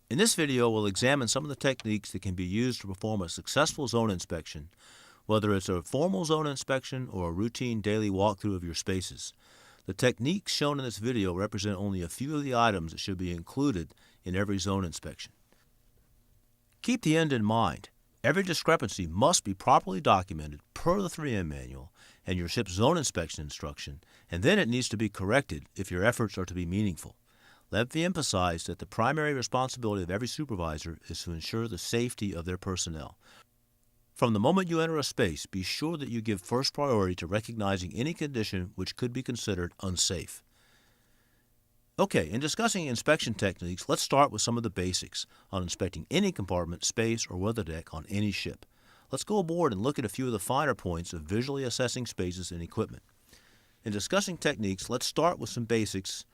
In this video, we'll examine some of the techniques that can be used to perform a successful zone inspection, whether it's a formal zone inspection or a routine daily walkthrough of your spaces. The techniques shown in this video represent only a few of the items that should be included in every zone inspection. Keep the end in mind. Every discrepancy must be properly documented per the 3M manual and your ship's zone inspection instruction, and then it needs to be corrected if your efforts are to be meaningful. Let me emphasize that the primary responsibility of every supervisor is to ensure the safety of their personnel. From the moment you enter a space, be sure that you give first priority to recognizing any condition which could be considered unsafe. Okay, in discussing inspection techniques, let's start with some of the basics on inspecting any compartment, space, or weather deck on any ship. Let's go aboard and look at a few of the finer points of visually assessing spaces and equipment. In discussing techniques, let's start with some basics.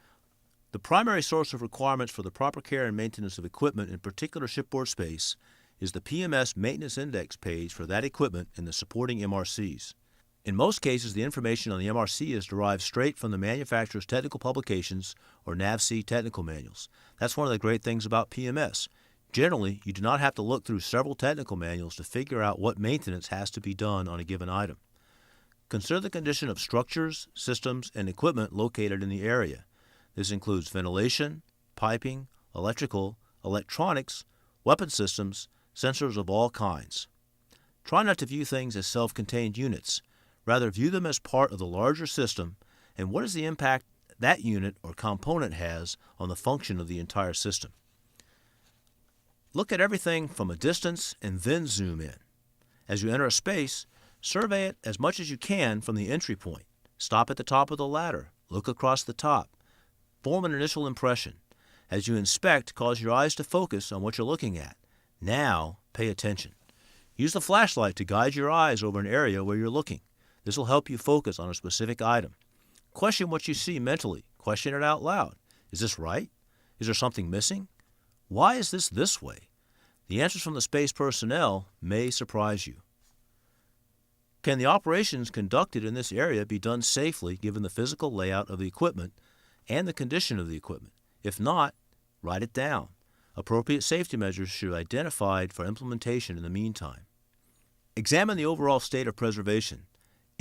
The primary source of requirements for the proper care and maintenance of equipment in particular shipboard space is the PMS Maintenance Index page for that equipment and the supporting MRCs. In most cases, the information on the MRC is derived straight from the manufacturer's technical publications or NAVC technical manuals. That's one of the great things about PMS. Generally, you do not have to look through several technical manuals to figure out what maintenance has to be done on a given item. Consider the condition of structures, systems, and equipment located in the area. This includes ventilation, piping, electrical, electronics, weapon systems, sensors of all kinds. Try not to view things as self-contained units. Rather, view them as part of the larger system and what is the impact that unit or component has on the function of the entire system. Look at everything from a distance and then zoom in. As you enter a space, survey it as much as you can from the entry point. Stop at the top of the ladder. Look across the top. Form an initial impression. As you inspect, cause your eyes to focus on what you're looking at. Now, pay attention. Use the flashlight to guide your eyes over an area where you're looking. This will help you focus on a specific item. Question what you see mentally. Question it out loud. Is this right? Is there something missing? Why is this way? The answers from the space personnel may surprise you. Can the operations conducted in this area be done safely given the physical layout of the equipment and the condition of the equipment? If not, write it down. Appropriate safety measures should be identified for implementation in the meantime. Examine the overall state of preservation.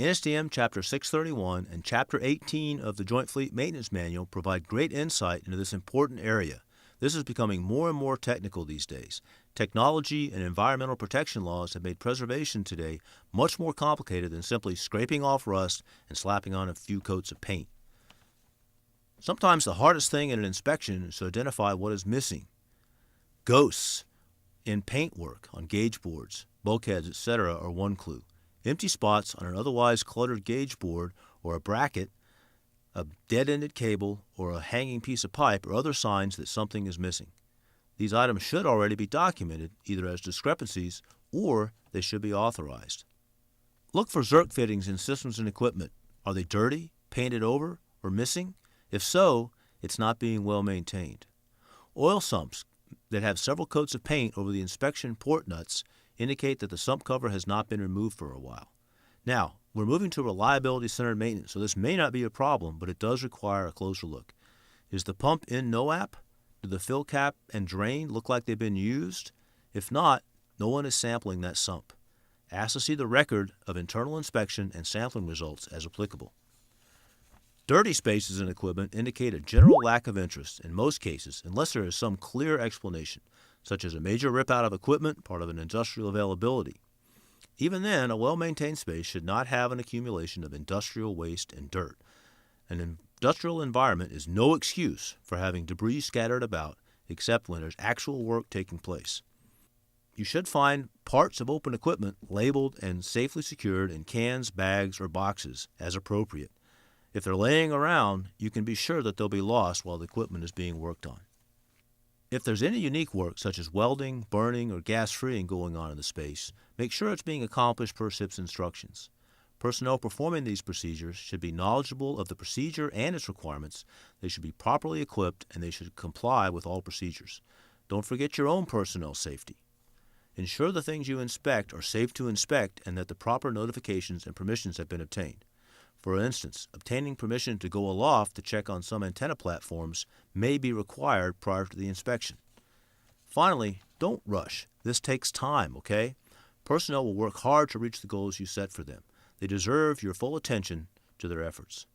NSTM Chapter 631 and Chapter 18 of the Joint Fleet Maintenance Manual provide great insight into this important area. This is becoming more and more technical these days. Technology and environmental protection laws have made preservation today much more complicated than simply scraping off rust and slapping on a few coats of paint. Sometimes the hardest thing in an inspection is to identify what is missing. Ghosts in paintwork on gauge boards, bulkheads, etc. are one clue. Empty spots on an otherwise cluttered gauge board or a bracket, a dead-ended cable, or a hanging piece of pipe are other signs that something is missing. These items should already be documented either as discrepancies or they should be authorized. Look for zerk fittings in systems and equipment. Are they dirty, painted over, or missing? If so, it's not being well maintained. Oil sumps that have several coats of paint over the inspection port nuts indicate that the sump cover has not been removed for a while. Now, we're moving to reliability-centered maintenance, so this may not be a problem, but it does require a closer look. Is the pump in NOAP? Do the fill cap and drain look like they've been used? If not, no one is sampling that sump. Ask to see the record of internal inspection and sampling results as applicable. Dirty spaces in equipment indicate a general lack of interest in most cases unless there is some clear explanation, such as a major rip-out of equipment, part of an industrial availability. Even then, a well-maintained space should not have an accumulation of industrial waste and dirt. An industrial environment is no excuse for having debris scattered about except when there's actual work taking place. You should find parts of open equipment labeled and safely secured in cans, bags, or boxes as appropriate. If they're laying around, you can be sure that they'll be lost while the equipment is being worked on. If there's any unique work, such as welding, burning, or gas freeing going on in the space, make sure it's being accomplished per ship's instructions. Personnel performing these procedures should be knowledgeable of the procedure and its requirements. They should be properly equipped, and they should comply with all procedures. Don't forget your own personnel safety. Ensure the things you inspect are safe to inspect and that the proper notifications and permissions have been obtained. For instance, obtaining permission to go aloft to check on some antenna platforms may be required prior to the inspection. Finally, don't rush. This takes time, okay? Personnel will work hard to reach the goals you set for them. They deserve your full attention to their efforts.